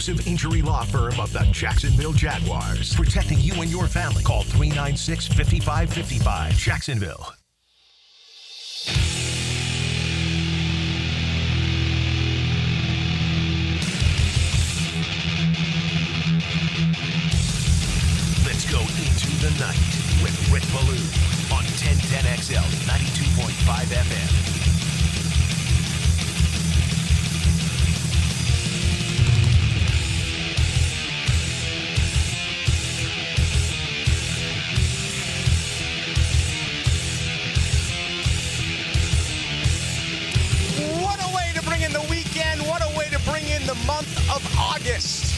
Progressive Injury Law Firm of the Jacksonville Jaguars. Protecting you and your family. Call 396-5555. Jacksonville. Let's go into the night with Rick Ballou on 1010XL 92.5 FM. What a way to bring in the weekend. What a way to bring in the month of August.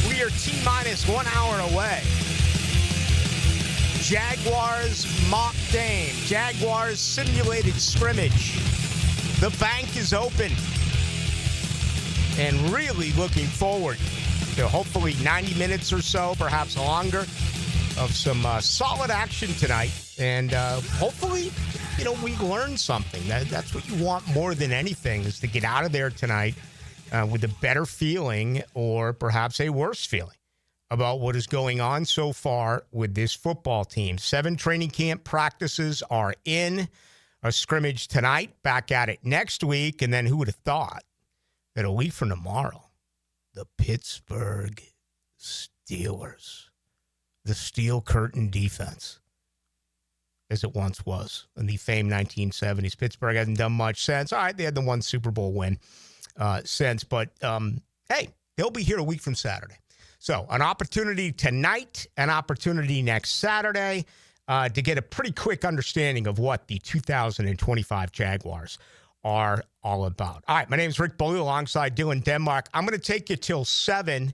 We are T-minus 1 hour away. Jaguars mock game. Jaguars simulated scrimmage. The bank is open. And really looking forward to hopefully 90 minutes or so, perhaps longer, of some solid action tonight. And hopefully, we learn something. That's what you want more than anything, is to get out of there tonight with a better feeling, or perhaps a worse feeling, about what is going on so far with this football team. 7 training camp practices are in. A scrimmage tonight, back at it next week, and then who would have thought that a week from tomorrow, the Pittsburgh Steelers, the Steel Curtain defense, as it once was in the famed 1970s. Pittsburgh hasn't done much since. All right, they had the one Super Bowl win since, but hey, they'll be here a week from Saturday. So an opportunity tonight, an opportunity next Saturday to get a pretty quick understanding of what the 2025 Jaguars are all about. All right, my name is Rick Ballou alongside Dylan Denmark. I'm going to take you till 7,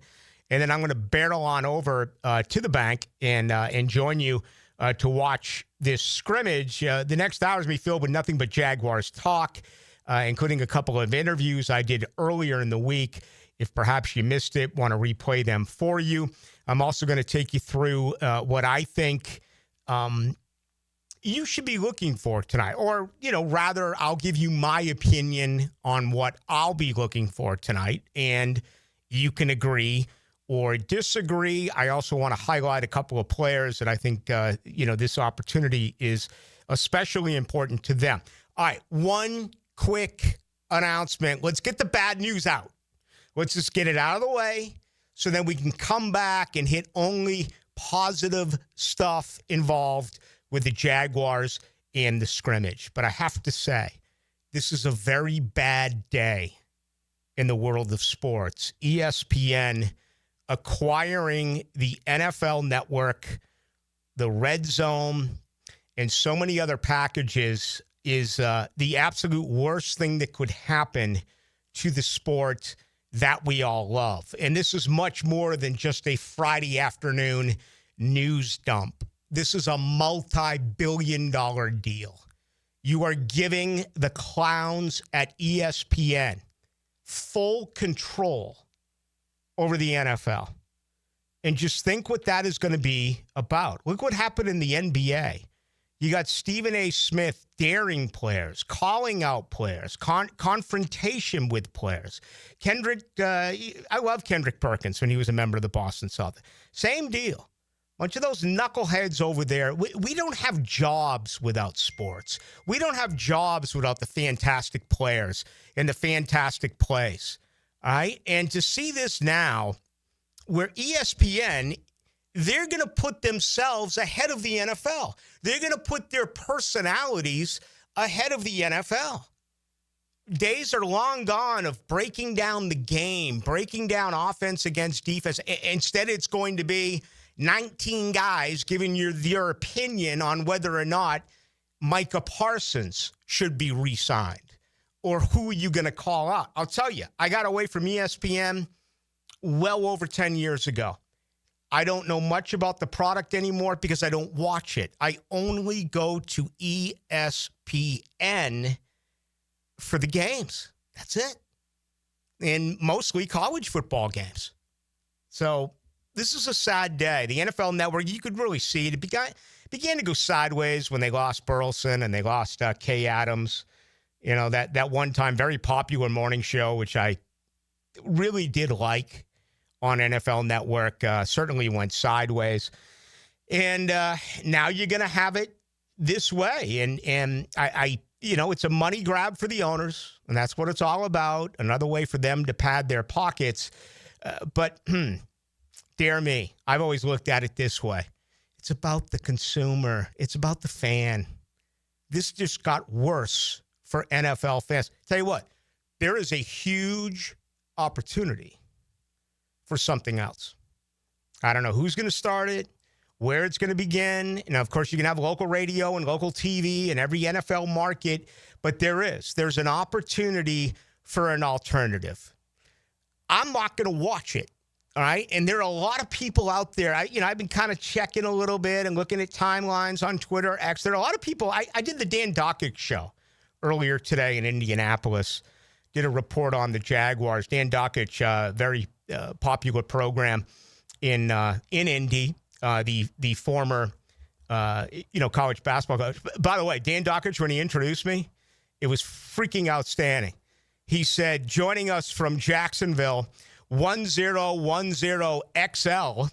and then I'm going to barrel on over to the bank and join you to watch this scrimmage. The next hour is going to be filled with nothing but Jaguars talk, including a couple of interviews I did earlier in the week. If perhaps you missed it, want to replay them for you. I'm also going to take you through what I think you should be looking for tonight. Or, rather, I'll give you my opinion on what I'll be looking for tonight, and you can agree or disagree. I also want to highlight a couple of players that I think, this opportunity is especially important to them. All right, one quick announcement. Let's get the bad news out. Let's just get it out of the way so then we can come back and hit only positive stuff involved with the Jaguars and the scrimmage. But I have to say, this is a very bad day in the world of sports. ESPN acquiring the NFL Network, the Red Zone, and so many other packages is the absolute worst thing that could happen to the sport that we all love. And this is much more than just a Friday afternoon news dump. This is a multi-billion-dollar deal. You are giving the clowns at ESPN full control over the NFL. And just think what that is going to be about. Look what happened in the NBA. You got Stephen A. Smith daring players, calling out players, confrontation with players. I love Kendrick Perkins when he was a member of the Boston Celtics. Same deal. Bunch of those knuckleheads over there. We don't have jobs without sports. We don't have jobs without the fantastic players and the fantastic plays. All right? And to see this now, where ESPN, they're going to put themselves ahead of the NFL. They're going to put their personalities ahead of the NFL. Days are long gone of breaking down the game, breaking down offense against defense. Instead, it's going to be 19 guys giving you their opinion on whether or not Micah Parsons should be re-signed, or who are you going to call out. I'll tell you, I got away from ESPN well over 10 years ago. I don't know much about the product anymore because I don't watch it. I only go to ESPN for the games. That's it. And mostly college football games. So this is a sad day. The NFL Network, you could really see it. It began to go sideways when they lost Burleson and they lost Kay Adams. You know, that one time very popular morning show, which I really did like. on NFL Network. Certainly went sideways. And now you're going to have it this way. And I it's a money grab for the owners, and that's what it's all about. Another way for them to pad their pockets. But dare me, I've always looked at it this way. It's about the consumer. It's about the fan. This just got worse for NFL fans. Tell you what, there is a huge opportunity for something else. I don't know who's going to start it, where it's going to begin. And, of course, you can have local radio and local TV in every NFL market, but there's an opportunity for an alternative. I'm not going to watch it, all right? And there are a lot of people out there. I've been kind of checking a little bit and looking at timelines on Twitter, X. There are a lot of people. I did the Dan Dockich show earlier today in Indianapolis, did a report on the Jaguars. Dan Dockich, very popular program in Indy, the former, college basketball coach. By the way, Dan Dockich, when he introduced me, it was freaking outstanding. He said, joining us from Jacksonville, 1010XL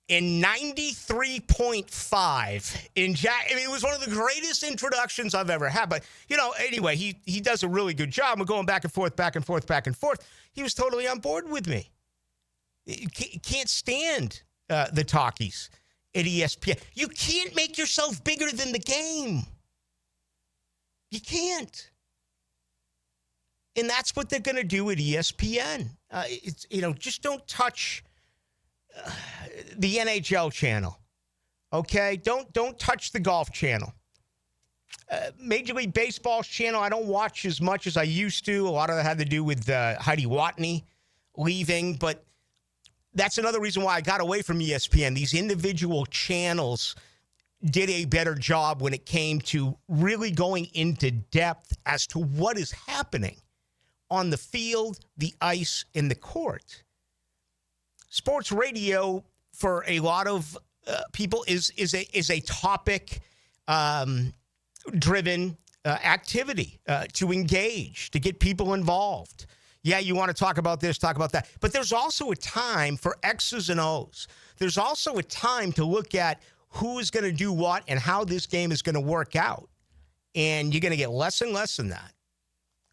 in 93.5 it was one of the greatest introductions I've ever had. But, anyway, he does a really good job. We're going back and forth. He was totally on board with me. Can't stand the talkies at ESPN. You can't make yourself bigger than the game. You can't. And that's what they're going to do at ESPN. Just don't touch the NHL channel, okay? Don't touch the golf channel. Major League Baseball's channel, I don't watch as much as I used to. A lot of that had to do with Heidi Watney leaving, but that's another reason why I got away from ESPN. These individual channels did a better job when it came to really going into depth as to what is happening on the field, the ice, and the court. Sports radio, for a lot of people, is a topic driven activity to engage, to get people involved. Yeah, you want to talk about this, talk about that. But there's also a time for X's and O's. There's also a time to look at who's going to do what and how this game is going to work out. And you're going to get less and less than that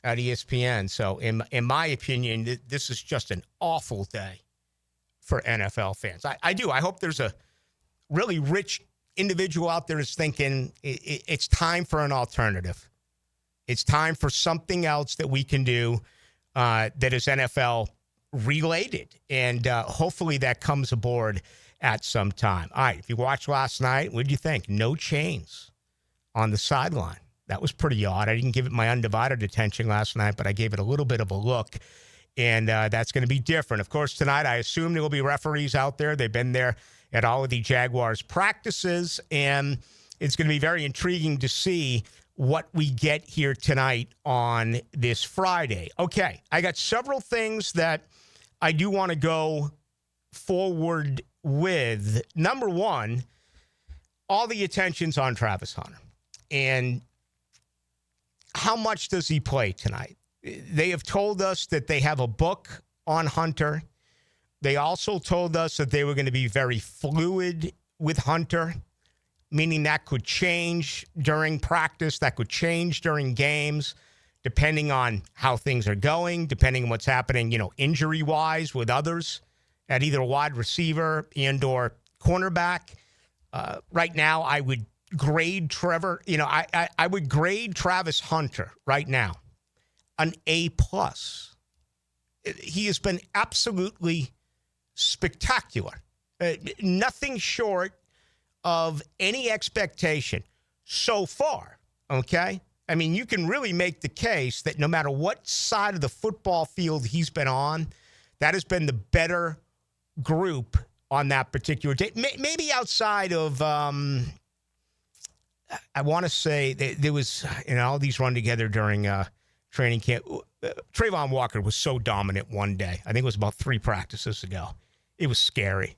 at ESPN. So in my opinion, this is just an awful day for NFL fans. I do. I hope there's a really rich individual out there that's thinking it's time for an alternative. It's time for something else that we can do that is NFL related. And hopefully that comes aboard at some time. All right, if you watched last night, what did you think? No chains on the sideline. That was pretty odd. I didn't give it my undivided attention last night, but I gave it a little bit of a look. And that's going to be different. Of course, tonight, I assume there will be referees out there. They've been there at all of the Jaguars practices. And it's going to be very intriguing to see what we get here tonight on this Friday. Okay, I got several things that I do want to go forward with. Number one, all the attention's on Travis Hunter. And how much does he play tonight? They have told us that they have a book on Hunter. They also told us that they were going to be very fluid with Hunter, meaning that could change during practice, that could change during games, depending on how things are going, depending on what's happening, injury-wise with others at either wide receiver and or cornerback. Right now, I would grade I would grade Travis Hunter right now an A+. He has been absolutely spectacular. Nothing short of any expectation so far, okay? I mean, you can really make the case that no matter what side of the football field he's been on, that has been the better group on that particular day. Maybe outside of, I want to say there was, all these run together during training camp. Trayvon Walker was so dominant one day. I think it was about 3 practices ago. It was scary.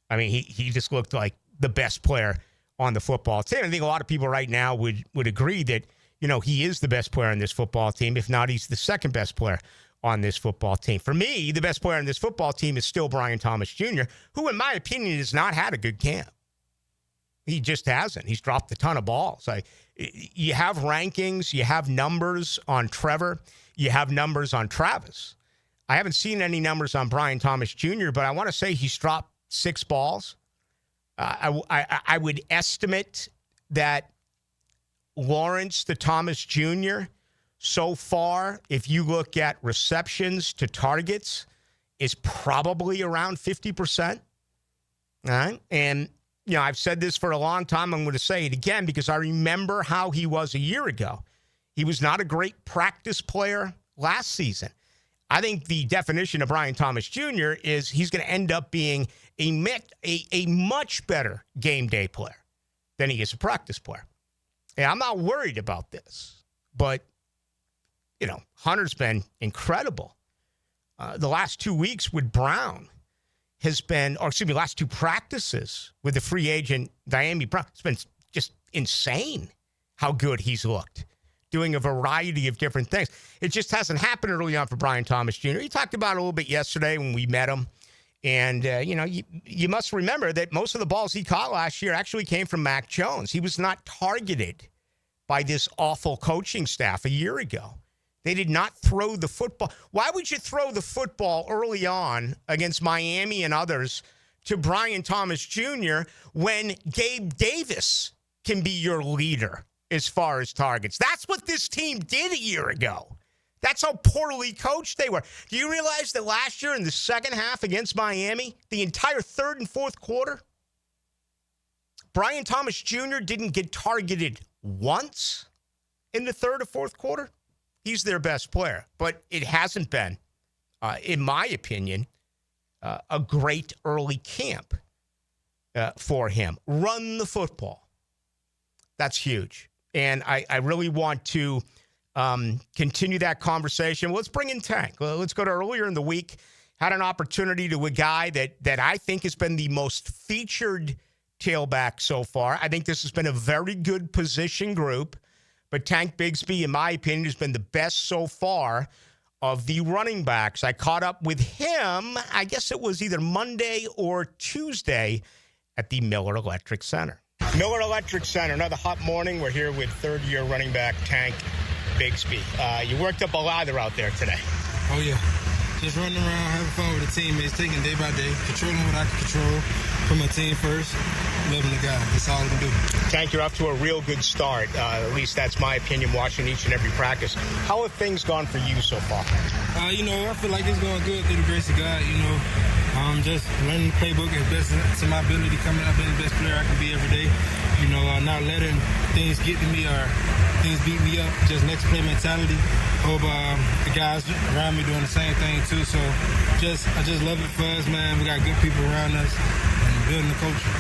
I mean, he just looked like the best player on the football team. I think a lot of people right now would agree that, he is the best player on this football team. If not, he's the second best player on this football team. For me, the best player on this football team is still Brian Thomas Jr., who, in my opinion, has not had a good camp. He just hasn't. He's dropped a ton of balls. You have rankings, you have numbers on Trevor, you have numbers on Travis. I haven't seen any numbers on Brian Thomas Jr., but I want to say he's dropped 6 balls. I would estimate that Lawrence to Thomas Jr. so far, if you look at receptions to targets, is probably around 50%. All right? And, I've said this for a long time. I'm going to say it again because I remember how he was a year ago. He was not a great practice player last season. I think the definition of Brian Thomas Jr. is he's going to end up being a much better game day player than he is a practice player. And I'm not worried about this, but, Hunter's been incredible. The last 2 weeks with Brown last 2 practices with the free agent Diami Brown. It's been just insane how good he's looked, doing a variety of different things. It just hasn't happened early on for Brian Thomas Jr. He talked about it a little bit yesterday when we met him. And, you must remember that most of the balls he caught last year actually came from Mac Jones. He was not targeted by this awful coaching staff a year ago. They did not throw the football. Why would you throw the football early on against Miami and others to Brian Thomas Jr. when Gabe Davis can be your leader as far as targets? That's what this team did a year ago. That's how poorly coached they were. Do you realize that last year in the second half against Miami, the entire third and fourth quarter, Brian Thomas Jr. didn't get targeted once in the third or fourth quarter? He's their best player, but it hasn't been, in my opinion, a great early camp for him. Run the football. That's huge. And I really want to continue that conversation. Let's bring in Tank. Let's go to earlier in the week. Had an opportunity to a guy that I think has been the most featured tailback so far. I think this has been a very good position group. But Tank Bigsby, in my opinion, has been the best so far of the running backs. I caught up with him, I guess it was either Monday or Tuesday at the Miller Electric Center. Miller Electric Center, another hot morning. We're here with third-year running back Tank Bigsby. You worked up a lather out there today. Oh, yeah. Just running around, having fun with the teammates, taking day by day, controlling what I can control, put my team first, loving the guy. That's all I can do. Tank, you're up to a real good start. At least that's my opinion, watching each and every practice. How have things gone for you so far? I feel like it's going good through the grace of God, just learning the playbook as best to my ability, coming out being the best player I can be every day. Not letting things get to me or things beat me up, just next play mentality. Hope the guys around me doing the same thing too. So I just love it for us, man. We got good people around us and building the culture.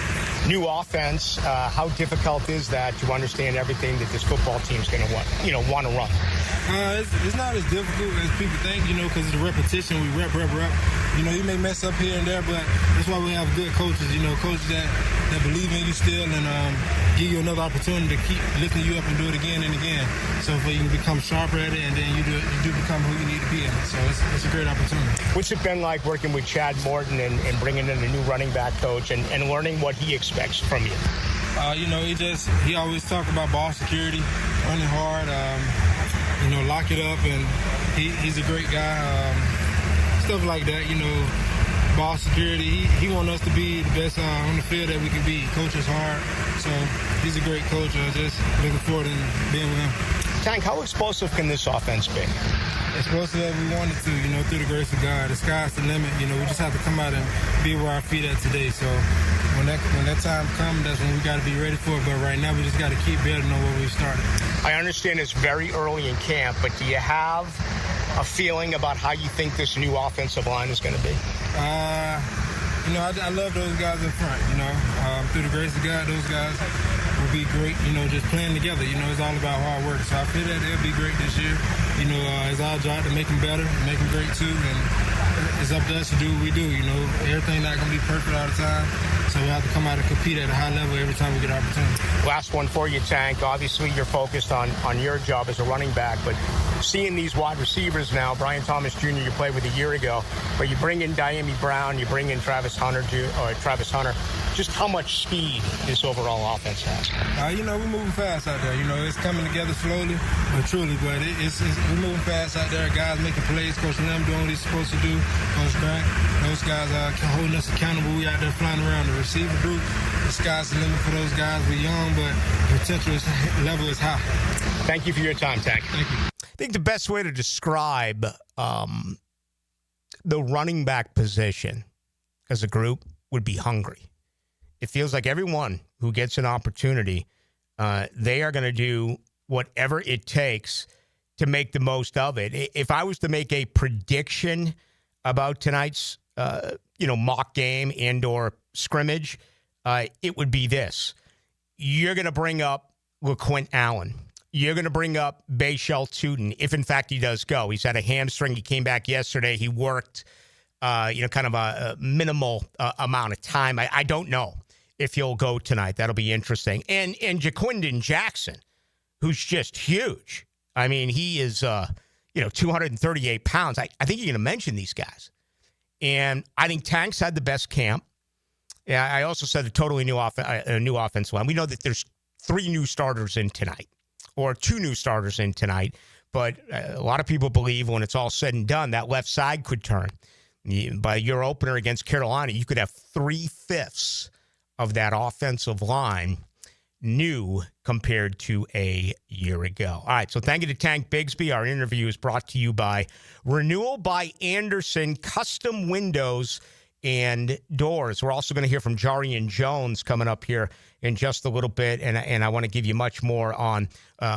New offense, how difficult is that to understand everything that this football team's going to want to run? It's not as difficult as people think, because it's a repetition. We rep. You may mess up here and there, but that's why we have good coaches, coaches that believe in you still and give you another opportunity to keep lifting you up and do it again and again. So you can become sharper at it, and then you do become who you need to be in. So it's a great opportunity. What's it been like working with Chad Morton and bringing in a new running back coach and learning what he expects from you? He always talk about ball security, running hard, lock it up, and he's a great guy. Stuff like that, ball security. He wants us to be the best on the field that we can be. Coach us hard, so he's a great coach. I'm just looking forward to being with him. Tank, how explosive can this offense be? Explosive as we want it to, through the grace of God. The sky's the limit. We just have to come out and be where our feet at today. So when that time comes, that's when we got to be ready for it. But right now, we just got to keep building on where we started. I understand it's very early in camp, but do you have a feeling about how you think this new offensive line is going to be? I love those guys in front, through the grace of God, those guys will be great, just playing together. It's all about hard work. So I feel that they'll be great this year. It's our job to make them better, make them great too. And it's up to us to do what we do, Everything not going to be perfect all the time. So we have to come out and compete at a high level every time we get an opportunity. Last one for you, Tank. Obviously, you're focused on your job as a running back, but seeing these wide receivers now. Brian Thomas Jr. you played with a year ago, but you bring in Diami Brown, you bring in Travis Hunter. Just how much speed this overall offense has? We're moving fast out there. It's coming together slowly but truly. But we're moving fast out there. Guys making plays. Coach Lim doing what he's supposed to do. Coach Grant, those guys are holding us accountable. We out there flying around the receiver group. The sky's the limit for those guys. We're young, but potential level is high. Thank you for your time, Tank. Thank you. I think the best way to describe the running back position as a group would be hungry. It feels like everyone who gets an opportunity, they are going to do whatever it takes to make the most of it. If I was to make a prediction about tonight's, mock game and/or scrimmage, it would be this: you're going to bring up LaQuint Allen. You're going to bring up Bayshell Tootin, if in fact he does go. He's had a hamstring. He came back yesterday. He worked, kind of a minimal amount of time. I don't know if he'll go tonight. That'll be interesting. And Jaquindon Jackson, who's just huge. I mean, he is, 238 pounds. I think you're going to mention these guys. And I think Tank's had the best camp. Yeah, I also said a totally new offensive line. We know that there's 3 new starters in tonight, or 2 new starters in tonight. But a lot of people believe when it's all said and done, that left side could turn. By your opener against Carolina, you could have 3/5 of that offensive line new compared to a year ago. All right, so thank you to Tank Bigsby. Our interview is brought to you by Renewal by Anderson Custom Windows and Doors. We're also going to hear from Jarrian Jones coming up here in just a little bit, and I want to give you much more on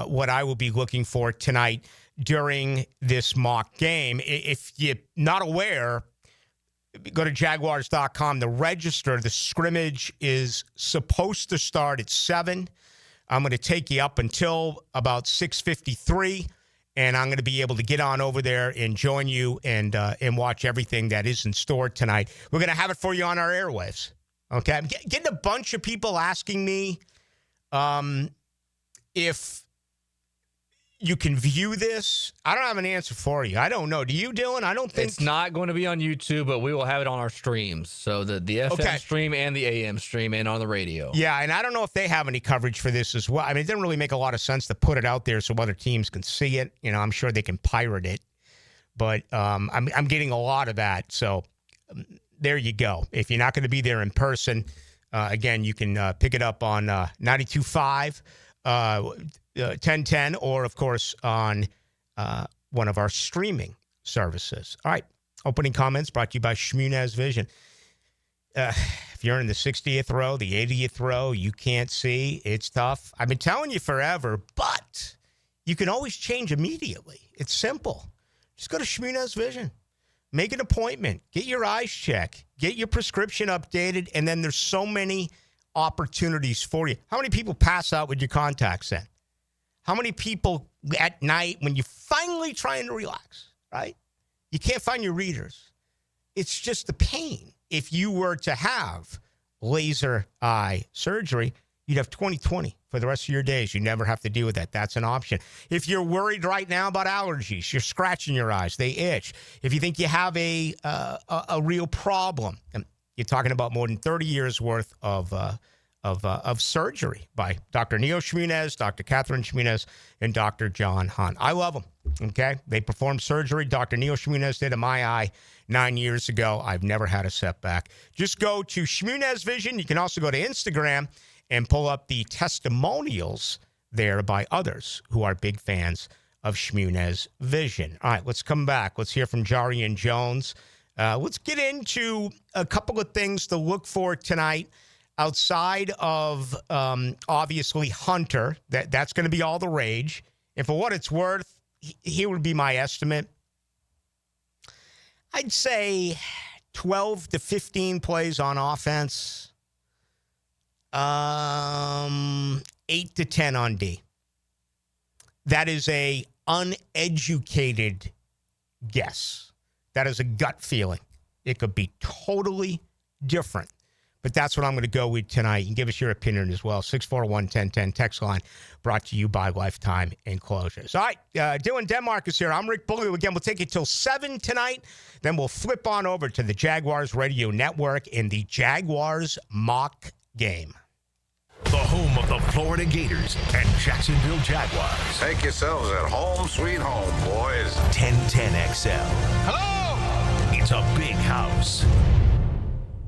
what I will be looking for tonight during this mock game. If you're not aware, go to Jaguars.com to register. The scrimmage is supposed to start at 7. I'm going to take you up until about 6:53, and I'm going to be able to get on over there and join you and watch everything that is in store tonight. We're going to have it for you on our airwaves. Okay? I'm getting a bunch of people asking me if you can view this. I don't have an answer for you. I don't know. Do you, Dylan? I don't think it's not going to be on YouTube, but we will have it on our streams. So the FM stream and the AM stream and on the radio. Yeah, and I don't know if they have any coverage for this as well. I mean, it didn't really make a lot of sense to put it out there so other teams can see it. I'm sure they can pirate it, but I'm getting a lot of that. So there you go. If you're not going to be there in person, again, you can pick it up on 92.5. 1010, or of course on one of our streaming services. All right, opening comments brought to you by Shmunez Vision. If you're in the 60th row, the 80th row, you can't see, it's tough. I've been telling you forever, but you can always change immediately. It's simple. Just go to Shmunez Vision. Make an appointment. Get your eyes checked. Get your prescription updated, and then there's so many opportunities for you. How many people pass out with your contacts in? How many people at night when you're finally trying to relax, right? You can't find your readers. It's just the pain. If you were to have laser eye surgery, you'd have 20/20 for the rest of your days. You never have to deal with that. That's an option. If you're worried right now about allergies, you're scratching your eyes, they itch. If you think you have a real problem, and you're talking about more than 30 years worth of surgery by Dr. Neil Shmunez, Dr. Catherine Shmunez, and Dr. John Hunt. I love them, okay? They performed surgery. Dr. Neil Shmunez did in my eye 9 years ago. I've never had a setback. Just go to Shmunez Vision. You can also go to Instagram and pull up the testimonials there by others who are big fans of Shmunez Vision. All right, let's come back. Let's hear from Jarrian Jones. Let's get into a couple of things to look for tonight. Outside of, obviously, Hunter, that's going to be all the rage. And for what it's worth, here would be my estimate. I'd say 12 to 15 plays on offense, 8 to 10 on D. That is a uneducated guess. That is a gut feeling. It could be totally different. but that's what I'm going to go with tonight. You can give us your opinion as well. 641-1010 text line brought to you by Lifetime Enclosures. All right, Dylan Denmark is here. I'm Rick Ballou. Again, we'll take it till 7 tonight. Then we'll flip on over to the Jaguars Radio Network in the Jaguars mock game. The home of the Florida Gators and Jacksonville Jaguars. Make yourselves at home, sweet home, boys. 1010XL. Hello! It's a big house.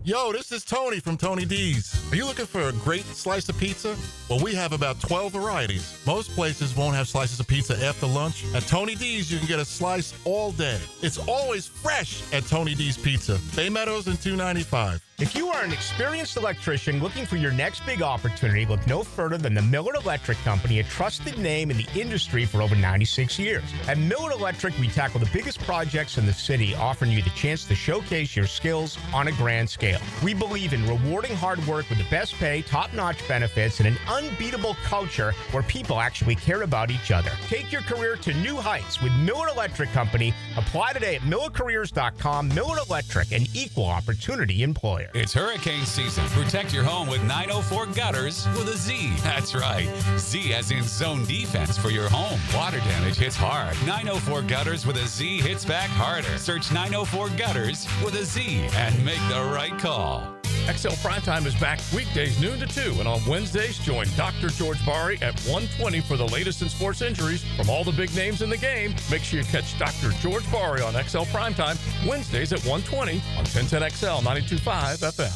Yo, this is Tony from Tony D's. Are you looking for a great slice of pizza? Well, we have about 12 varieties. Most places won't have slices of pizza after lunch. At Tony D's, you can get a slice all day. It's always fresh at Tony D's Pizza. Bay Meadows and 295. If you are an experienced electrician looking for your next big opportunity, look no further than the Miller Electric Company, a trusted name in the industry for over 96 years. At Miller Electric, we tackle the biggest projects in the city, offering you the chance to showcase your skills on a grand scale. We believe in rewarding hard work with the best pay, top-notch benefits, and an unbeatable culture where people actually care about each other. Take your career to new heights with Miller Electric Company. Apply today at millercareers.com. Miller Electric, an equal opportunity employer. It's hurricane season. Protect your home with 904 Gutters with a Z. That's right. Z as in zone defense for your home. Water damage hits hard. 904 Gutters with a Z hits back harder. Search 904 Gutters with a Z and make the right call. XL Primetime is back weekdays noon to 2, and on Wednesdays, join Dr. George Bari at 1:20 for the latest in sports injuries from all the big names in the game. Make sure you catch Dr. George Bari on XL Primetime Wednesdays at 1:20 on 1010XL 92.5 FM.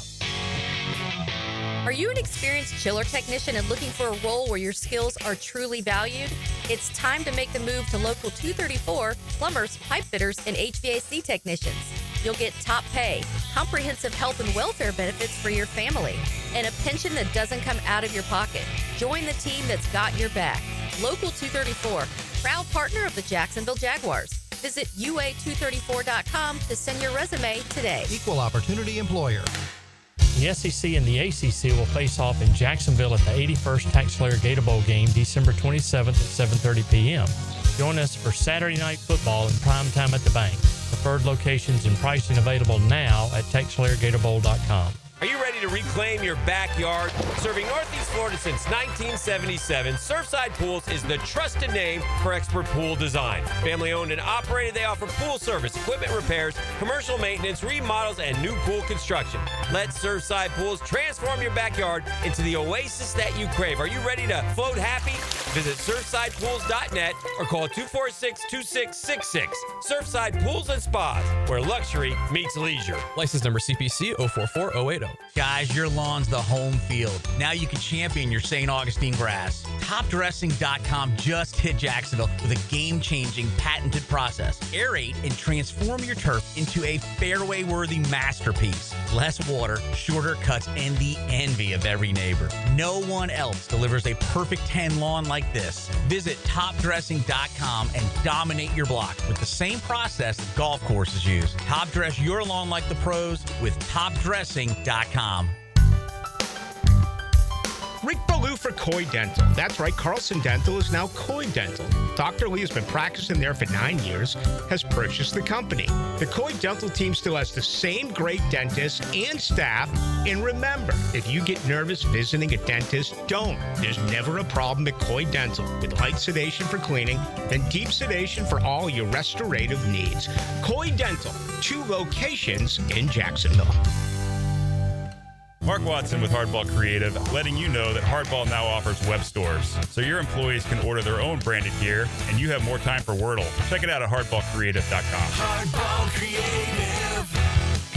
Are you an experienced chiller technician and looking for a role where your skills are truly valued? It's time to make the move to Local 234, plumbers, pipe fitters, and HVAC technicians. You'll get top pay, comprehensive health and welfare benefits for your family, and a pension that doesn't come out of your pocket. Join the team that's got your back. Local 234, proud partner of the Jacksonville Jaguars. Visit UA234.com to send your resume today. Equal opportunity employer. The SEC and the ACC will face off in Jacksonville at the 81st Taxslayer Gator Bowl game December 27th at 7:30 p.m. Join us for Saturday Night Football in prime time at the bank. Preferred locations and pricing available now at TaxslayerGatorBowl.com. Are you ready to reclaim your backyard? Serving Northeast Florida since 1977, Surfside Pools is the trusted name for expert pool design. Family owned and operated, they offer pool service, equipment repairs, commercial maintenance, remodels, and new pool construction. Let Surfside Pools transform your backyard into the oasis that you crave. Are you ready to float happy? Visit surfsidepools.net or call 246-2666. Surfside Pools and Spas, where luxury meets leisure. License number CPC 044080. Guys, your lawn's the home field. Now you can champion your St. Augustine grass. TopDressing.com just hit Jacksonville with a game-changing patented process. Aerate and transform your turf into a fairway-worthy masterpiece. Less water, shorter cuts, and the envy of every neighbor. No one else delivers a perfect 10 lawn like this. Visit TopDressing.com and dominate your block with the same process that golf courses use. Top dress your lawn like the pros with TopDressing.com. Rick Ballou for Coy Dental. That's right, Carlson Dental is now Coy Dental. Dr. Lee has been practicing there for 9 years, has purchased the company. The Coy Dental team still has the same great dentist and staff. And remember, if you get nervous visiting a dentist, don't. There's never a problem at Coy Dental. With light sedation for cleaning and deep sedation for all your restorative needs. Coy Dental, 2 locations in Jacksonville. Mark Watson with Hardball Creative, letting you know that Hardball now offers web stores, so your employees can order their own branded gear, and you have more time for Wordle. Check it out at hardballcreative.com. Hardball Creative.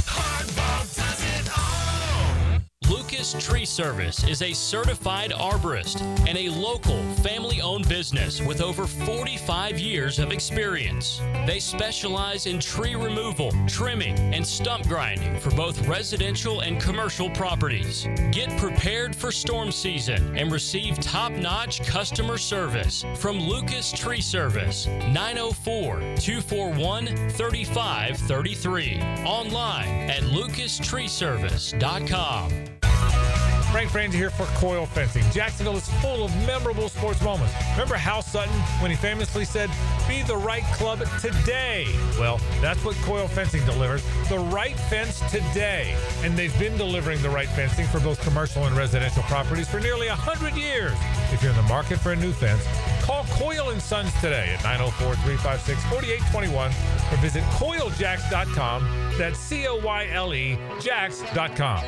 Hardball does it all. Lucas Tree Service is a certified arborist and a local family-owned business with over 45 years of experience. They specialize in tree removal, trimming, and stump grinding for both residential and commercial properties. Get prepared for storm season and receive top-notch customer service from Lucas Tree Service, 904-241-3533. Online at lucastreeservice.com. Frank Frangie here for Coil Fencing. Jacksonville is full of memorable sports moments. Remember Hal Sutton when he famously said, "Be the right club today"? Well, that's what Coil Fencing delivers. The right fence today. And they've been delivering the right fencing for both commercial and residential properties for nearly 100 years. If you're in the market for a new fence, call Coil & Sons today at 904-356-4821 or visit coiljacks.com. That's COYLE Jacks.com.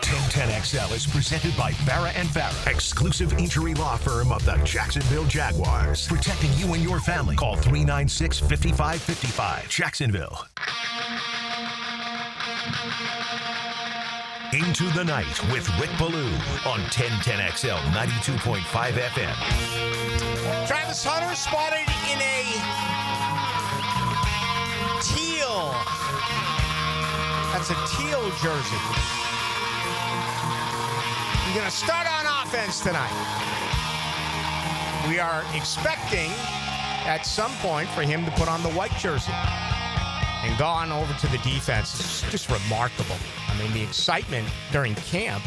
1010XL is presented by Farah & Farah, exclusive injury law firm of the Jacksonville Jaguars. Protecting you and your family. Call 396-5555. Jacksonville. Into the Night with Rick Ballou on 1010XL 92.5 FM. Travis Hunter spotted in a teal. That's a teal jersey. You're going to start on offense tonight. We are expecting at some point for him to put on the white jersey and go on over to the defense. It's just remarkable. I mean, the excitement during camp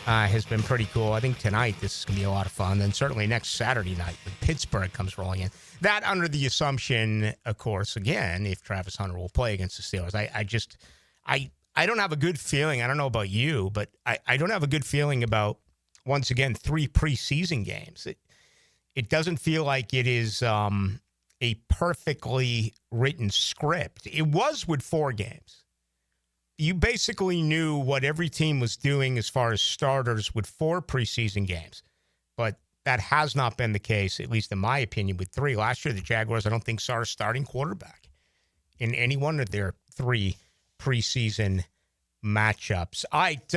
has been pretty cool. I think tonight this is going to be a lot of fun. Then certainly next Saturday night when Pittsburgh comes rolling in. That under the assumption, of course, again, if Travis Hunter will play against the Steelers. I don't have a good feeling. I don't know about you, but I don't have a good feeling about, once again, 3 preseason games. It doesn't feel like it is a perfectly written script. It was with 4 games. You basically knew what every team was doing as far as starters with 4 preseason games. But that has not been the case, at least in my opinion, with 3. Last year, the Jaguars, I don't think, saw a starting quarterback in any one of their 3 preseason matchups. All right.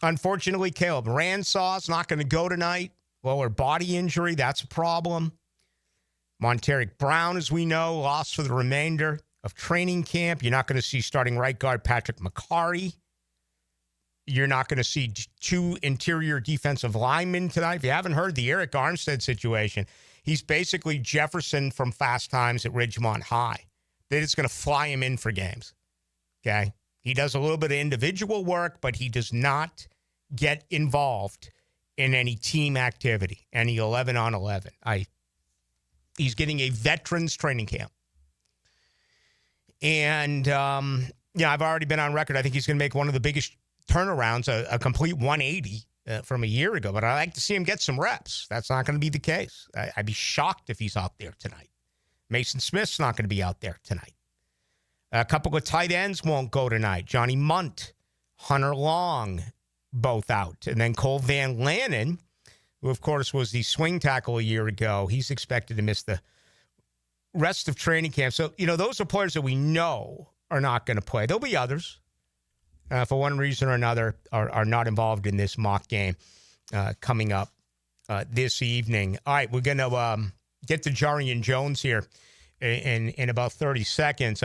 Unfortunately, Caleb Ransaw's not going to go tonight. Lower body injury, that's a problem. Monteric Brown, as we know, lost for the remainder of training camp. You're not going to see starting right guard Patrick McCarry. You're not going to see 2 interior defensive linemen tonight. If you haven't heard the Eric Armstead situation, he's basically Jefferson from Fast Times at Ridgemont High. They're just going to fly him in for games. Okay? He does a little bit of individual work, but he does not get involved in any team activity, any 11-on-11. He's getting a veterans training camp. And, I've already been on record. I think he's going to make one of the biggest turnarounds, a complete 180 from a year ago. But I like to see him get some reps. That's not going to be the case. I'd be shocked if he's out there tonight. Mason Smith's not going to be out there tonight. A couple of tight ends won't go tonight. Johnny Munt, Hunter Long, both out. And then Cole Van Lannon, who, of course, was the swing tackle a year ago, he's expected to miss the rest of training camp. So, those are players that we know are not going to play. There'll be others, for one reason or another, are not involved in this mock game coming up this evening. All right, we're going to get to Jarrian Jones here in about 30 seconds.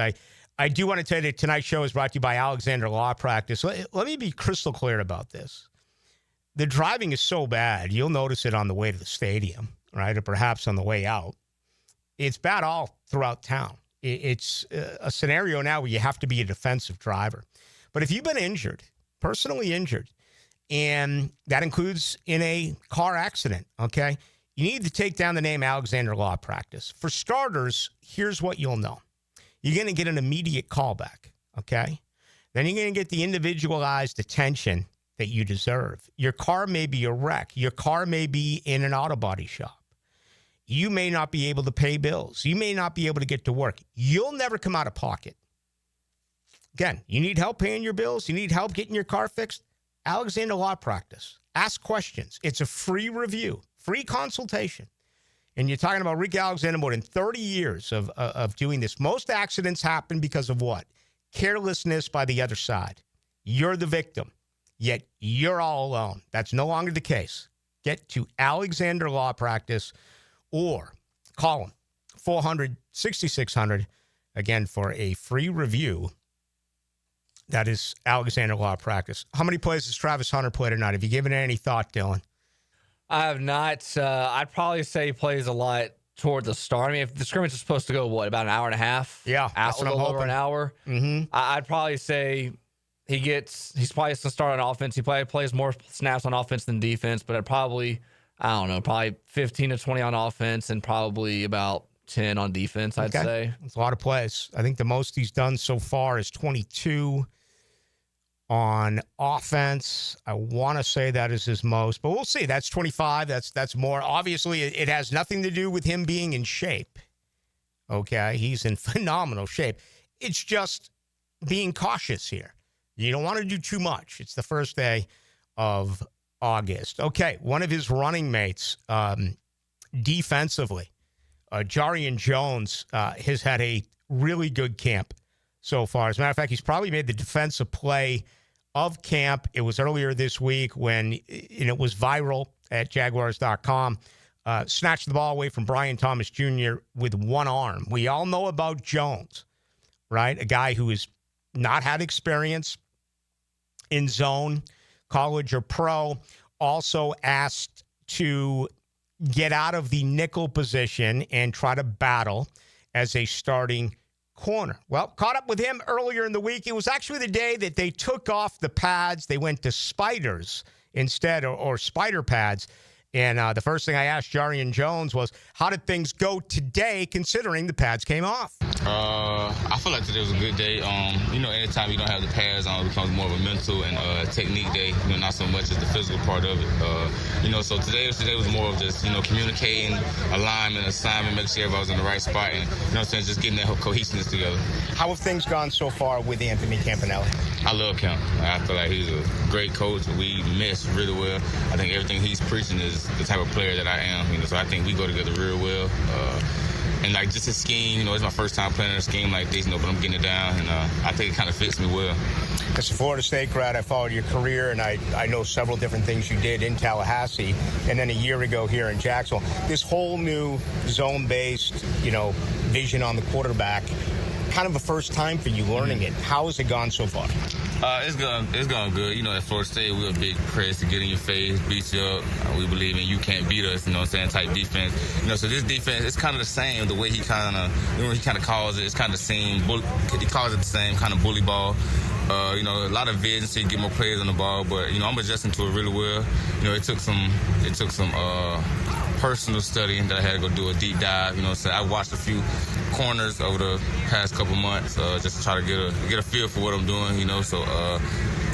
I do want to tell you that tonight's show is brought to you by Alexander Law Practice. Let me be crystal clear about this. The driving is so bad, you'll notice it on the way to the stadium, right, or perhaps on the way out. It's bad all throughout town. It's a scenario now where you have to be a defensive driver. But if you've been injured, personally injured, and that includes in a car accident, okay, you need to take down the name Alexander Law Practice. For starters, here's what you'll know. You're going to get an immediate callback, okay? Then you're going to get the individualized attention that you deserve. Your car may be a wreck. Your car may be in an auto body shop. You may not be able to pay bills. You may not be able to get to work. You'll never come out of pocket. Again, you need help paying your bills? You need help getting your car fixed? Alexander Law Practice. Ask questions. It's a free review, free consultation. And you're talking about Rick Alexander, more than 30 years of doing this. Most accidents happen because of what? Carelessness by the other side. You're the victim, yet you're all alone. That's no longer the case. Get to Alexander Law Practice or call them 400-6600, again, for a free review. That is Alexander Law Practice. How many plays does Travis Hunter play tonight? Have you given it any thought, Dylan? I have not. I'd probably say he plays a lot toward the start. I mean, if the scrimmage is supposed to go, about an hour and a half? Yeah, that's a little over an hour. Mm-hmm. I'd probably say he's probably going to start on offense. He probably plays more snaps on offense than defense, but probably 15 to 20 on offense and probably about 10 on defense, I'd say. It's a lot of plays. I think the most he's done so far is 22 on offense. I want to say that is his most, but we'll see. That's 25. That's more. Obviously, it has nothing to do with him being in shape. Okay? He's in phenomenal shape. It's just being cautious here. You don't want to do too much. It's the first day of August. Okay, one of his running mates defensively, Jarrian Jones, has had a really good camp so far. As a matter of fact, he's probably made the defensive play of camp. It was earlier this week when it was viral at Jaguars.com. Snatched the ball away from Brian Thomas Jr. with one arm. We all know about Jones, right? A guy who has not had experience in zone, college or pro, also asked to get out of the nickel position and try to battle as a starting corner. Well, caught up with him earlier in the week. It was actually the day that they took off the pads. They went to spiders instead, or spider pads. And the first thing I asked Jarrian Jones was, how did things go today considering the pads came off? I feel like today was a good day. Anytime you don't have the pads on, it becomes more of a mental and technique day, not so much as the physical part of it. So today was more of just, communicating, alignment, assignment, making sure everybody was in the right spot, and, just getting that whole cohesiveness together. How have things gone so far with Anthony Campanelli? I love Camp. I feel like he's a great coach. We mesh really well. I think everything he's preaching is the type of player that I am, so I think we go together real well. And just his scheme, it's my first time playing in a scheme like this, but I'm getting it down, and I think it kind of fits me well. As a Florida State grad, I followed your career, and I know several different things you did in Tallahassee, and then a year ago here in Jacksonville. This whole new zone-based, vision on the quarterback, kind of a first time for you learning it. How has it gone so far? It's gone good. At Florida State, we're a big press to get in your face, beat you up. We believe in you can't beat us, type defense. So this defense, it's kind of the same. The way he kind of calls it, it's kind of the same. He calls it the same kind of bully ball. A lot of vision so you get more players on the ball, but I'm adjusting to it really well. It took some personal study that I had to go do a deep dive. So I watched a few corners over the past couple months just to try to get a feel for what I'm doing. So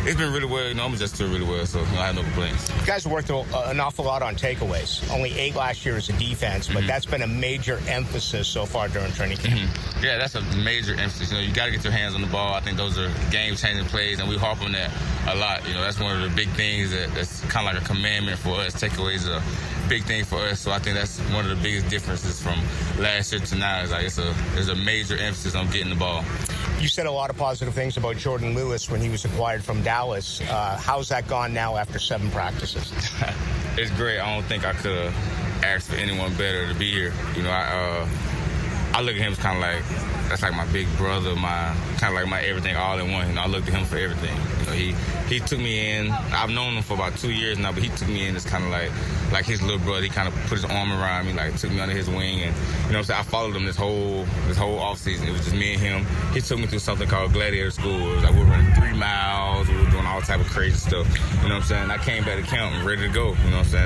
it's been really well. I'm adjusting to it really well, so I have no complaints. You guys have worked an awful lot on takeaways. Only 8 last year as a defense, but that's been a major emphasis so far during training camp. Yeah, that's a major emphasis. You got to get your hands on the ball. I think those are game-changing plays, and we harp on that a lot. That's one of the big things that's kind of like a commandment for us. Takeaways are a big thing for us, so I think that's one of the biggest differences from last year to now. There's a major emphasis on getting the ball. You said a lot of positive things about Jordan Lewis when he was acquired from Dallas. How's that gone now after 7 practices? It's great. I don't think I could have asked for anyone better to be here. I look at him as kind of like, that's like my big brother, my everything all in one. I looked at him for everything. He took me in. I've known him for about 2 years now, but he took me in as kind of like his little brother. He kind of put his arm around me, took me under his wing, and I followed him this whole off season. It was just me and him. He took me through something called Gladiator School. It was we were running 3 miles. We were doing all type of crazy stuff. I came back to camp ready to go.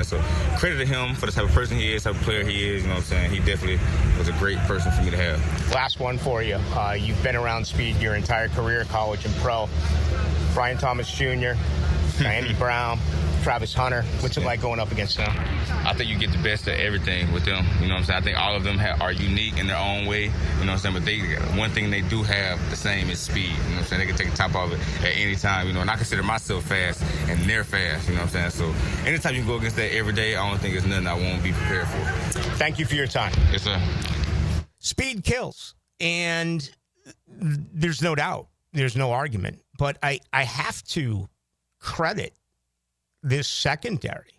So credit to him for the type of person he is, type of player he is. He definitely was a great person for me to have. Last one for you. You've been around speed your entire career, college and pro. Brian Thomas Jr., Andy Brown, Travis Hunter. What's it like going up against them? I think you get the best of everything with them. I think all of them are unique in their own way. But one thing they do have the same is speed. They can take the top off it at any time. And I consider myself fast, and they're fast. So anytime you go against that every day, I don't think it's nothing I won't be prepared for. Thank you for your time. Yes, sir. Speed kills, and there's no doubt. There's no argument. But I have to credit this secondary.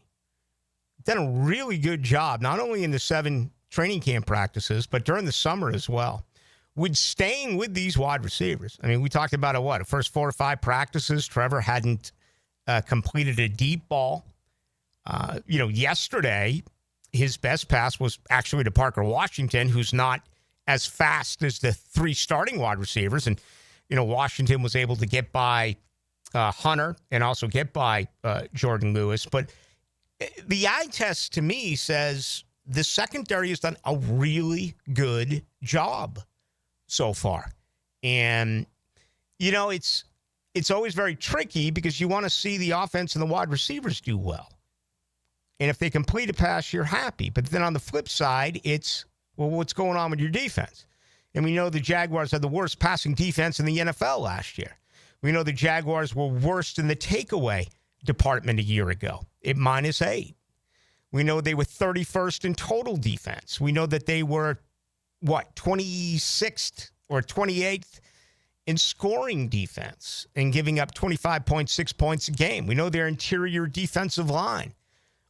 Done a really good job, not only in the 7 training camp practices, but during the summer as well, with staying with these wide receivers. We talked about the first 4 or 5 practices, Trevor hadn't completed a deep ball. Yesterday, his best pass was actually to Parker Washington, who's not as fast as the 3 starting wide receivers. And, Washington was able to get by Hunter and also get by Jordan Lewis. But the eye test to me says the secondary has done a really good job so far. And, you know, it's always very tricky because you want to see the offense and the wide receivers do well. And if they complete a pass, you're happy. But then on the flip side, it's, well, what's going on with your defense? And we know the Jaguars had the worst passing defense in the NFL last year. We know the Jaguars were worst in the takeaway department a year ago at -8. We know they were 31st in total defense. We know that they were, 26th or 28th in scoring defense and giving up 25.6 points a game. We know their interior defensive line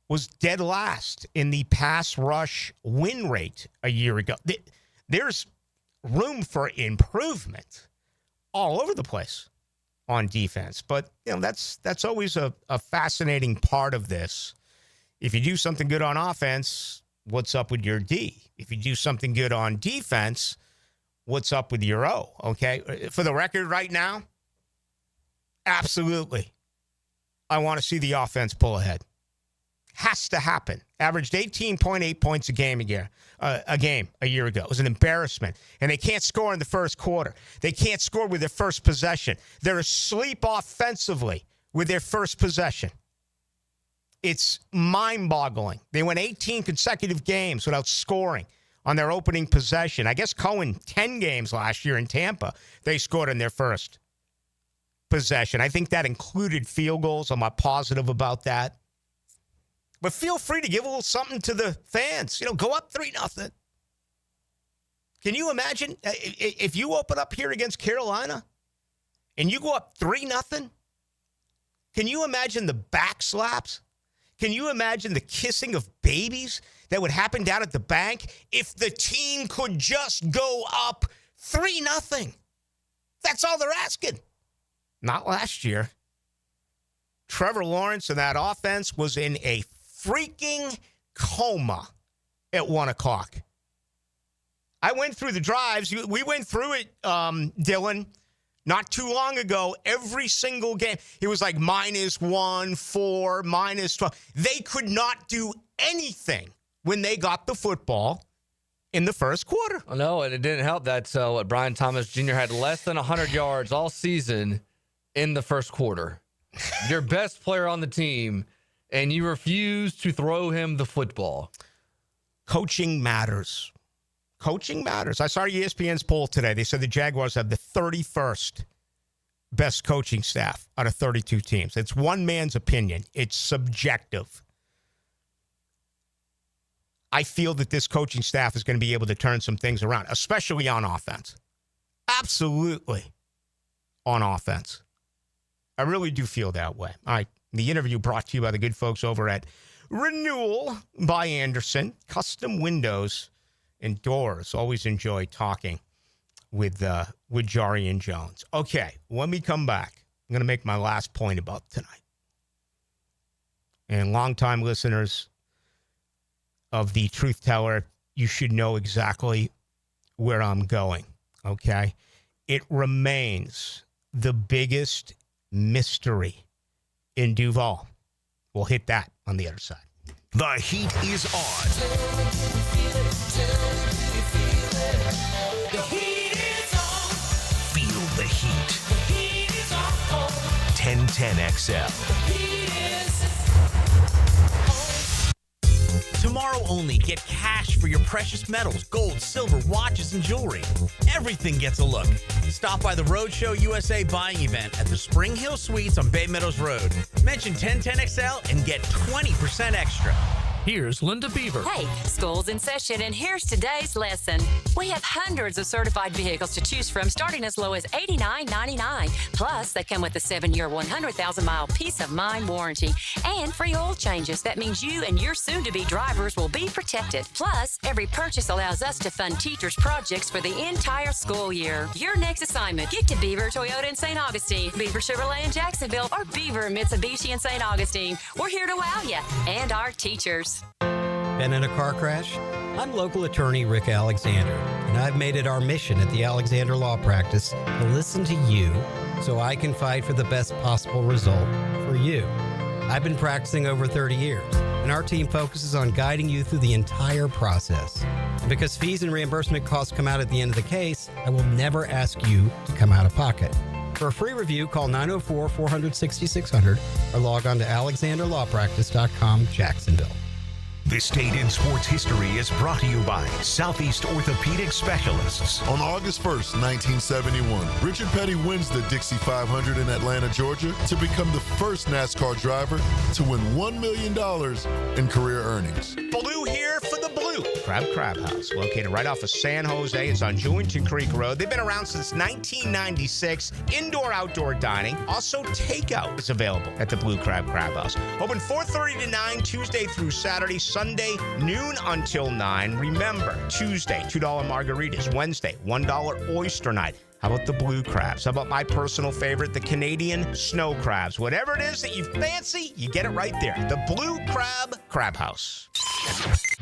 was dead last in the pass rush win rate a year ago. There's room for improvement all over the place on defense. But, you know, that's always a fascinating part of this. If you do something good on offense, what's up with your D? If you do something good on defense, what's up with your O? Okay? For the record right now, absolutely. I want to see the offense pull ahead. Has to happen. Averaged 18.8 points a game a year ago. It was an embarrassment. And they can't score in the first quarter. They can't score with their first possession. They're asleep offensively with their first possession. It's mind-boggling. They went 18 consecutive games without scoring on their opening possession. I guess Cohen, 10 games last year in Tampa, they scored in their first possession. I think that included field goals. I'm not positive about that. But feel free to give a little something to the fans. You know, go up 3-0. Can you imagine if you open up here against Carolina and you go up 3-0? Can you imagine the back slaps? Can you imagine the kissing of babies that would happen down at the bank if the team could just go up 3-0? That's all they're asking. Not last year. Trevor Lawrence and that offense was in a freaking coma at 1 o'clock. I went through the drives. We went through it, Dylan, not too long ago. Every single game, it was like -1, 4, -12. They could not do anything when they got the football in the first quarter. I know, and it didn't help that Brian Thomas Jr. had less than 100 yards all season in the first quarter. Your best player on the team, and you refuse to throw him the football. Coaching matters. Coaching matters. I saw ESPN's poll today. They said the Jaguars have the 31st best coaching staff out of 32 teams. It's one man's opinion. It's subjective. I feel that this coaching staff is going to be able to turn some things around, especially on offense. Absolutely on offense. I really do feel that way. All right. The interview brought to you by the good folks over at Renewal by Anderson. Custom windows and doors. Always enjoy talking with Jarrian Jones. Okay, when we come back, I'm going to make my last point about tonight. And longtime listeners of the Truth Teller, you should know exactly where I'm going, okay? It remains the biggest mystery in Duval. We'll hit that on the other side. The heat is on. The heat is on. Feel the heat. The heat is on. 1010XL. The heat is Tomorrow only, get cash for your precious metals, gold, silver, watches, and jewelry. Everything gets a look. Stop by the Roadshow USA buying event at the Spring Hill Suites on Bay Meadows Road. Mention 1010XL and get 20% extra. Here's Linda Beaver. Hey, school's in session, and here's today's lesson. We have hundreds of certified vehicles to choose from, starting as low as $89.99. Plus, they come with a 7-year, 100,000-mile peace of mind warranty and free oil changes. That means you and your soon-to-be drivers will be protected. Plus, every purchase allows us to fund teachers' projects for the entire school year. Your next assignment, get to Beaver Toyota in St. Augustine, Beaver Chevrolet in Jacksonville, or Beaver Mitsubishi in St. Augustine. We're here to wow you and our teachers. Been in a car crash? I'm local attorney Rick Alexander, and I've made it our mission at the Alexander Law Practice to listen to you so I can fight for the best possible result for you. I've been practicing over 30 years, and our team focuses on guiding you through the entire process. And because fees and reimbursement costs come out at the end of the case, I will never ask you to come out of pocket. For a free review, call 904-400-6600 or log on to alexanderlawpractice.com, Jacksonville. This date in sports history is brought to you by Southeast Orthopedic Specialists. On August 1st, 1971, Richard Petty wins the Dixie 500 in Atlanta, Georgia, to become the first NASCAR driver to win $1 million in career earnings. Ballou here for the Blue Crab House, located right off of San Jose. It's on Jewington Creek Road. They've been around since 1996. Indoor-outdoor dining. Also, takeout is available at the Blue Crab House. Open 4:30 to 9, Tuesday through Saturday. Sunday, noon until 9. Remember, Tuesday, $2 margaritas. Wednesday, $1 oyster night. How about the blue crabs? How about my personal favorite, the Canadian snow crabs? Whatever it is that you fancy, you get it right there. The Blue Crab House.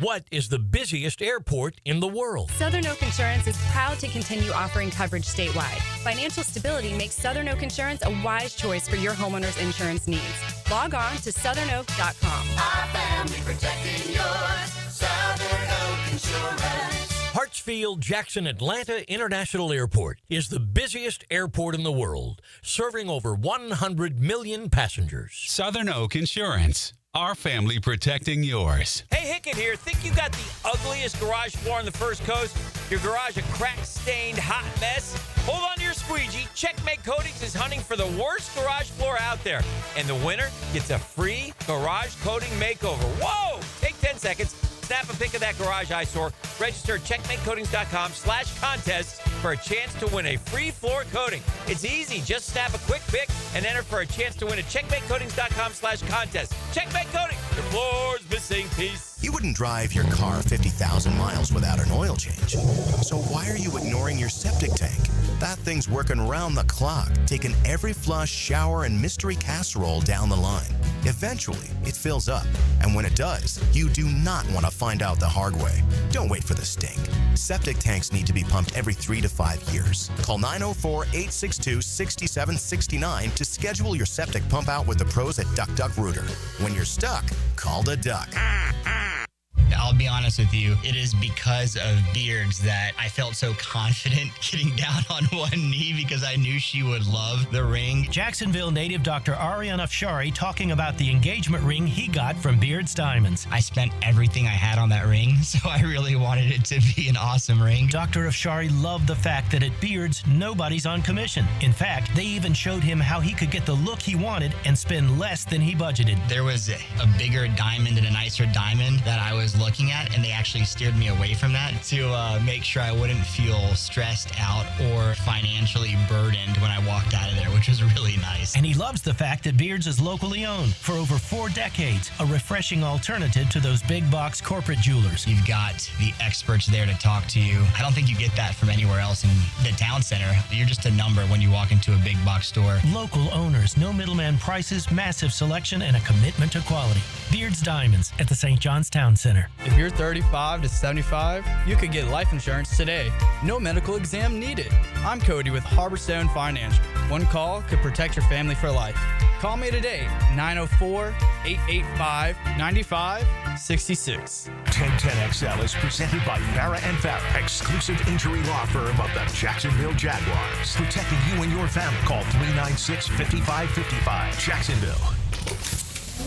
What is the busiest airport in the world? Southern Oak Insurance is proud to continue offering coverage statewide. Financial stability makes Southern Oak Insurance a wise choice for your homeowner's insurance needs. Log on to southernoak.com. Our family protecting yours. Southern Oak Insurance. Hartsfield Jackson Atlanta International Airport is the busiest airport in the world, serving over 100 million passengers. Southern Oak Insurance. Our family protecting yours. Hey, Hicken here. Think you got the ugliest garage floor on the First Coast? Your garage a crack-stained hot mess? Hold on to your squeegee. Checkmate Coatings is hunting for the worst garage floor out there. And the winner gets a free garage coating makeover. Whoa! Take 10 seconds. Snap a pic of that garage eyesore. Register at checkmatecoatings.com/contests for a chance to win a free floor coating. It's easy. Just snap a quick pic and enter for a chance to win at checkmatecoatings.com/contest. Checkmate Coatings. Your floor's missing piece. You wouldn't drive your car 50,000 miles without an oil change. So why are you ignoring your septic tank? That thing's working round the clock, taking every flush, shower, and mystery casserole down the line. Eventually, it fills up. And when it does, you do not want to find out the hard way. Don't wait for the stink. Septic tanks need to be pumped every 3 to 5 years. Call 904-862-6769 to schedule your septic pump out with the pros at Duck Duck Rooter. When you're stuck, call the Duck. I'll be honest with you, it is because of Beards that I felt so confident getting down on one knee because I knew she would love the ring. Jacksonville native Dr. Jarrian Jones talking about the engagement ring he got from Beards Diamonds. I spent everything I had on that ring, so I really wanted it to be an awesome ring. Dr. Jones loved the fact that at Beards, nobody's on commission. In fact, they even showed him how he could get the look he wanted and spend less than he budgeted. There was a bigger diamond and a nicer diamond that I was looking at, and they actually steered me away from that to make sure I wouldn't feel stressed out or financially burdened when I walked out of there, which was really nice. And he loves the fact that Beards is locally owned for over 4 decades, a refreshing alternative to those big box corporate jewelers. You've got the experts there to talk to you. I don't think you get that from anywhere else in the town center. You're just a number when you walk into a big box store. Local owners, no middleman prices, massive selection, and a commitment to quality. Beards Diamonds at the St. John's Town Center. If you're 35 to 75, you could get life insurance today. No medical exam needed. I'm Cody with Harborstone Financial. One call could protect your family for life. Call me today, 904-885-9566. 1010XL is presented by Farah and Farah, exclusive injury law firm of the Jacksonville Jaguars. Protecting you and your family. Call 396-5555. Jacksonville.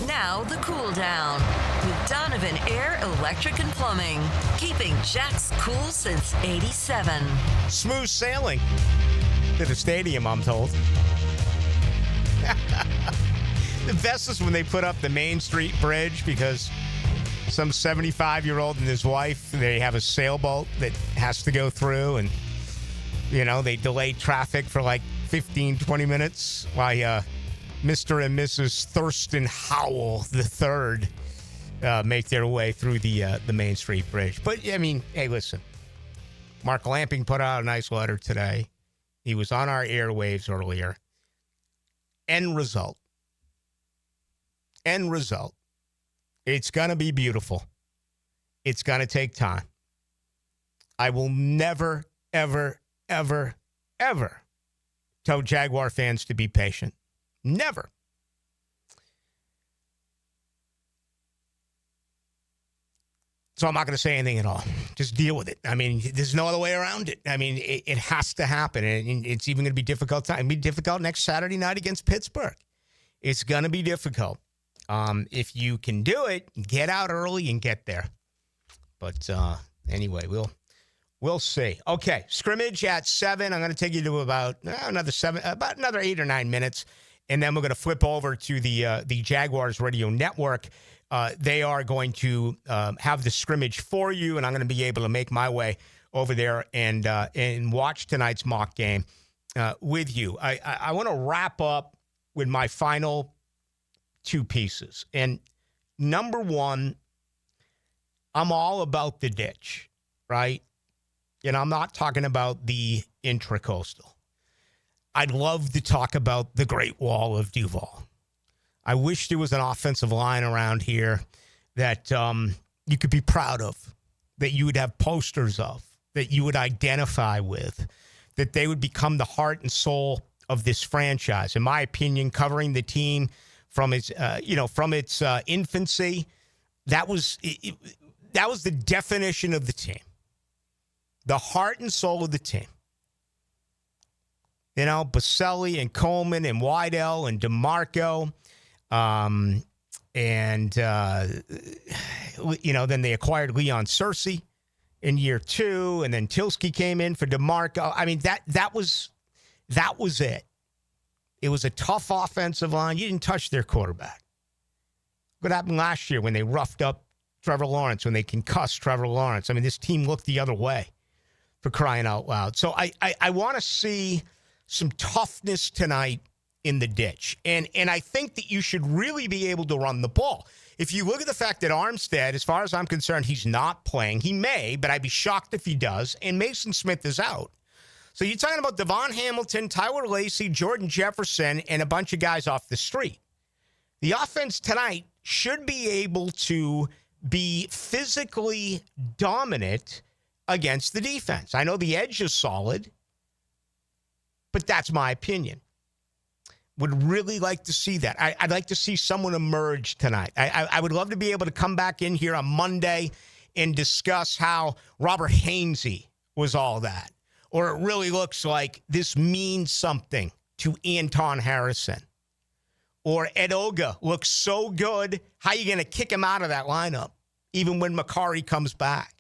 Now the cool down with Donovan Air, Electric and Plumbing, keeping Jack's cool since '87. Smooth sailing to the stadium, I'm told. The best is when they put up the Main Street Bridge because some 75-year-old and his wife, they have a sailboat that has to go through, and they delay traffic for like 15, 20 minutes while Mr. and Mrs. Thurston Howell III make their way through the Main Street Bridge. But, I mean, hey, listen. Mark Lamping put out a nice letter today. He was on our airwaves earlier. End result. It's going to be beautiful. It's going to take time. I will never, ever, ever, ever tell Jaguar fans to be patient. Never. So I'm not going to say anything at all. Just deal with it. I mean, there's no other way around it. I mean, it has to happen. And it's even going to be difficult. It'll be difficult next Saturday night against Pittsburgh. It's going to be difficult. If you can do it, get out early and get there. But anyway, we'll see. Okay, scrimmage at 7. I'm going to take you to about another 8 or 9 minutes, and then we're going to flip over to the Jaguars Radio Network. They are going to have the scrimmage for you, and I'm going to be able to make my way over there and watch tonight's mock game with you. I want to wrap up with my final 2 pieces. And number 1, I'm all about the ditch, right? And I'm not talking about the intracoastal. I'd love to talk about the Great Wall of Duval. I wish there was an offensive line around here that you could be proud of, that you would have posters of, that you would identify with, that they would become the heart and soul of this franchise. In my opinion, covering the team from its infancy, that was the definition of the team, the heart and soul of the team. You know, Baselli and Coleman and Wydell and DeMarco. Then they acquired Leon Searcy in year 2, and then Tilsky came in for DeMarco. I mean, that was it. It was a tough offensive line. You didn't touch their quarterback. What happened last year when they roughed up Trevor Lawrence, when they concussed Trevor Lawrence? I mean, this team looked the other way, for crying out loud. So I want to see some toughness tonight in the ditch. And I think that you should really be able to run the ball. If you look at the fact that Armstead, as far as I'm concerned, he's not playing. He may, but I'd be shocked if he does. And Mason Smith is out. So you're talking about Devon Hamilton, Tyler Lacey, Jordan Jefferson, and a bunch of guys off the street. The offense tonight should be able to be physically dominant against the defense. I know the edge is solid, but that's my opinion. Would really like to see that. I'd like to see someone emerge tonight. I would love to be able to come back in here on Monday and discuss how Robert Hainsey was all that. Or it really looks like this means something to Anton Harrison. Or Edoga looks so good. How are you going to kick him out of that lineup, even when Makari comes back?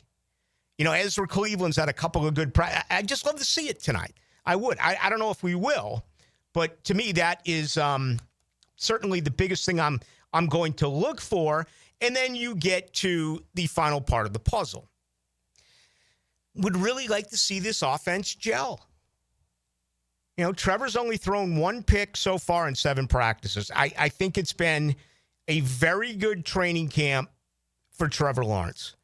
You know, Ezra Cleveland's had a couple of good I'd just love to see it tonight. I would. I don't know if we will. But to me, that is certainly the biggest thing I'm going to look for. And then you get to the final part of the puzzle. Would really like to see this offense gel. You know, Trevor's only thrown 1 pick so far in 7 practices. I think it's been a very good training camp for Trevor Lawrence.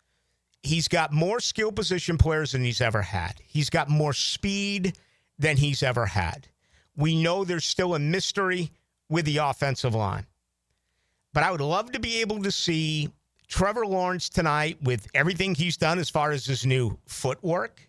He's got more skill position players than he's ever had. He's got more speed than he's ever had. We know there's still a mystery with the offensive line. But I would love to be able to see Trevor Lawrence tonight with everything he's done as far as his new footwork.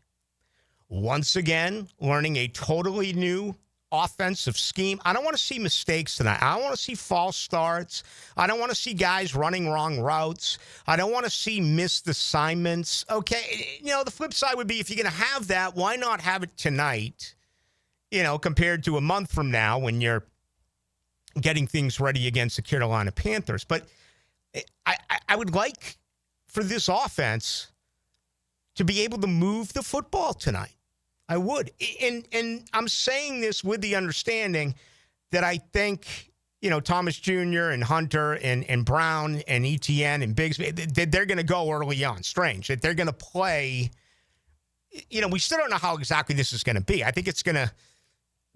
Once again, learning a totally new offensive scheme. I don't want to see mistakes tonight. I don't want to see false starts. I don't want to see guys running wrong routes. I don't want to see missed assignments. Okay, you know, the flip side would be if you're going to have that, why not have it tonight? You know, compared to a month from now when you're getting things ready against the Carolina Panthers. But I would like for this offense to be able to move the football tonight. I would. And I'm saying this with the understanding that I think, you know, Thomas Jr. and Hunter and Brown and Etienne and Bigsby, that they're going to go early on. Strange. That they're going to play. You know, we still don't know how exactly this is going to be. I think it's going to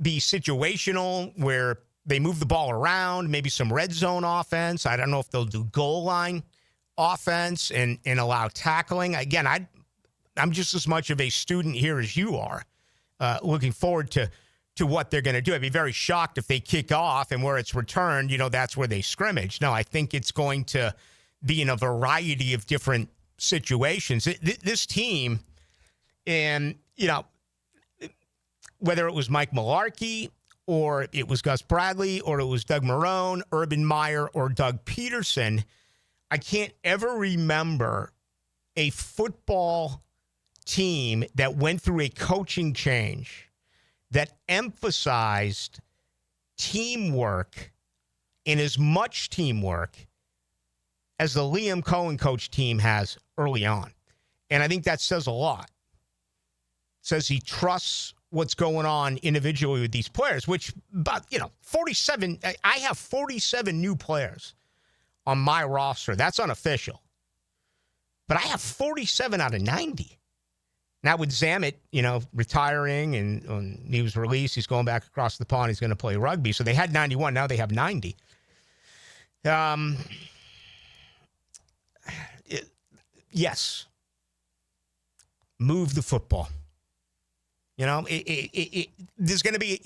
be situational where they move the ball around, maybe some red zone offense. I don't know if they'll do goal line offense and allow tackling. Again, I'm just as much of a student here as you are, looking forward to what they're going to do. I'd be very shocked if they kick off and where it's returned, you know, that's where they scrimmage. No, I think it's going to be in a variety of different situations. This team, and, you know, whether it was Mike Mularkey or it was Gus Bradley, or it was Doug Marrone, Urban Meyer, or Doug Peterson, I can't ever remember a football team that went through a coaching change that emphasized teamwork and as much teamwork as the Liam Cohen coach team has early on. And I think that says a lot. It says he trusts what's going on individually with these players, which, but 47, I have 47 new players on my roster. That's unofficial. But I have 47 out of 90. Now with Zamet, retiring and when he was released, he's going back across the pond. He's going to play rugby. So they had 91. Now they have 90. Yes. Move the football. There's going to be,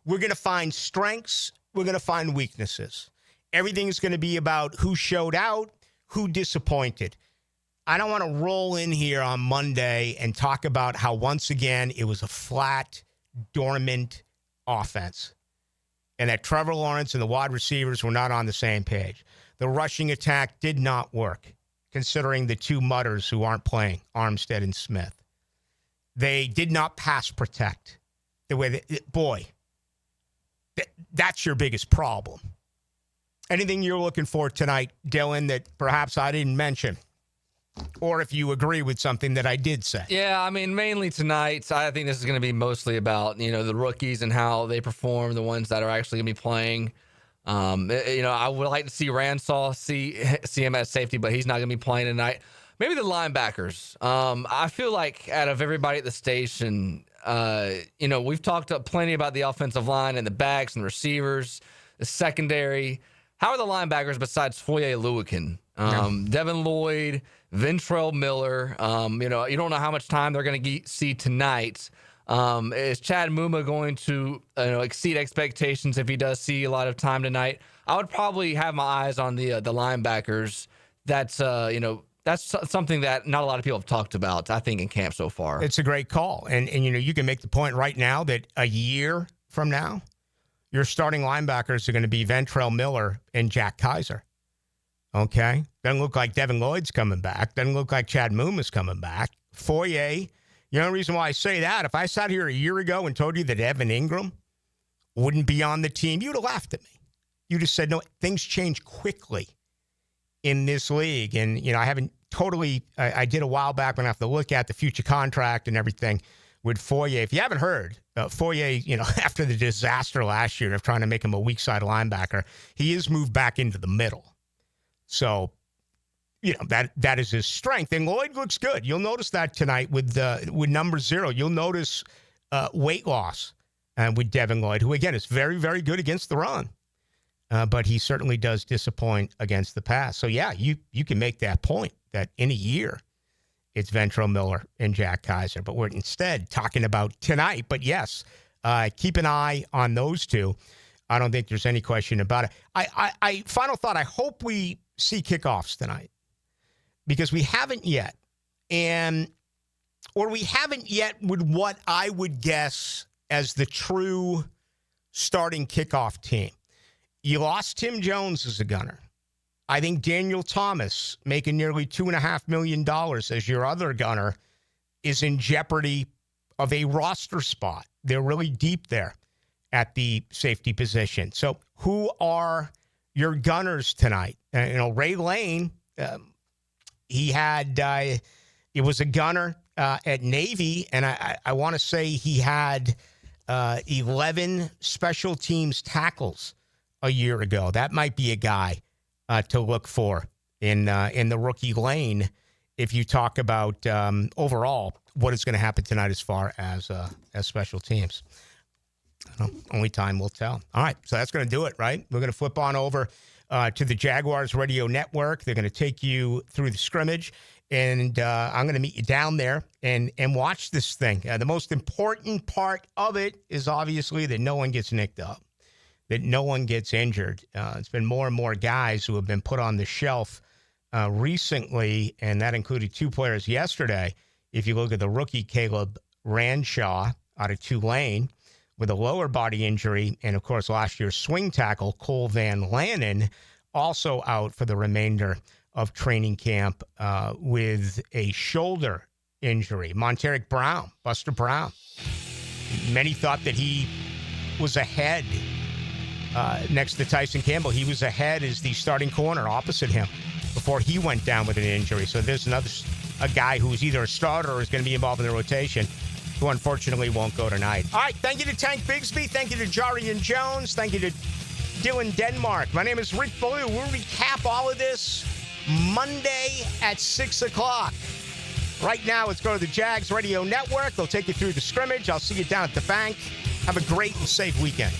we're going to find strengths. We're going to find weaknesses. Everything's going to be about who showed out, who disappointed. I don't want to roll in here on Monday and talk about how, once again, it was a flat, dormant offense and that Trevor Lawrence and the wide receivers were not on the same page. The rushing attack did not work, considering the two mutters who aren't playing, Armstead and Smith. They did not pass protect the way that's your biggest problem. Anything you're looking for tonight, Dylan, that perhaps I didn't mention? Or if you agree with something that I did say. Yeah, I mean, mainly tonight, I think this is going to be mostly about, the rookies and how they perform, the ones that are actually going to be playing. I would like to see Ransaw, see him at safety, but he's not going to be playing tonight. Maybe the linebackers. I feel like out of everybody at the station, we've talked plenty about the offensive line and the backs and the receivers, the secondary. How are the linebackers besides Foye Lewican? Devin Lloyd, Ventrell Miller. You don't know how much time they're going to see tonight. Is Chad Muma going to exceed expectations if he does see a lot of time tonight? I would probably have my eyes on the linebackers. That's something that not a lot of people have talked about, I think, in camp so far. It's a great call. And you can make the point right now that a year from now, your starting linebackers are going to be Ventrell Miller and Jack Kaiser. Okay? Doesn't look like Devin Lloyd's coming back. Doesn't look like Chad Muma's coming back. Foye, the only reason why I say that, if I sat here a year ago and told you that Evan Ingram wouldn't be on the team, you'd have laughed at me. You'd have said, no, things change quickly in this league. And, I haven't totally, I did a while back when I have to look at the future contract and everything with Foye. If you haven't heard, Foye, after the disaster last year of trying to make him a weak side linebacker, he is moved back into the middle. So, that is his strength. And Lloyd looks good. You'll notice that tonight with number 0. You'll notice weight loss with Devin Lloyd, who, again, is very, very good against the run. But he certainly does disappoint against the pass. So, yeah, you can make that point that in a year it's Ventrell Miller and Jack Kaiser. But we're instead talking about tonight. But, yes, keep an eye on those two. I don't think there's any question about it. I final thought, I hope we see kickoffs tonight because we haven't yet. Or we haven't yet with what I would guess as the true starting kickoff team. You lost Tim Jones as a gunner. I think Daniel Thomas, making nearly $2.5 million as your other gunner, is in jeopardy of a roster spot. They're really deep there at the safety position. So who are your gunners tonight? Ray Lane, he had, it was a gunner at Navy, and I want to say he had 11 special teams tackles a year ago. That might be a guy to look for in the rookie lane if you talk about overall what is going to happen tonight as far as special teams. Only time will tell. All right, so that's going to do it, right? We're going to flip on over to the Jaguars Radio Network. They're going to take you through the scrimmage, and I'm going to meet you down there and watch this thing. The most important part of it is obviously that no one gets nicked up, that no one gets injured. It's been more and more guys who have been put on the shelf recently, and that included 2 players yesterday. If you look at the rookie, Caleb Ranshaw out of Tulane, with a lower body injury. And, of course, last year's swing tackle, Cole Van Lanen, also out for the remainder of training camp with a shoulder injury. Monteric Brown, Buster Brown. Many thought that he was ahead next to Tyson Campbell. He was ahead as the starting corner opposite him before he went down with an injury. So there's a guy who's either a starter or is going to be involved in the rotation who unfortunately won't go tonight. All right, thank you to Tank Bigsby. Thank you to Jarrian Jones. Thank you to Dylan Denmark. My name is Rick Ballou. We'll recap all of this Monday at 6 o'clock. Right now, let's go to the Jags Radio Network. They'll take you through the scrimmage. I'll see you down at the bank. Have a great and safe weekend.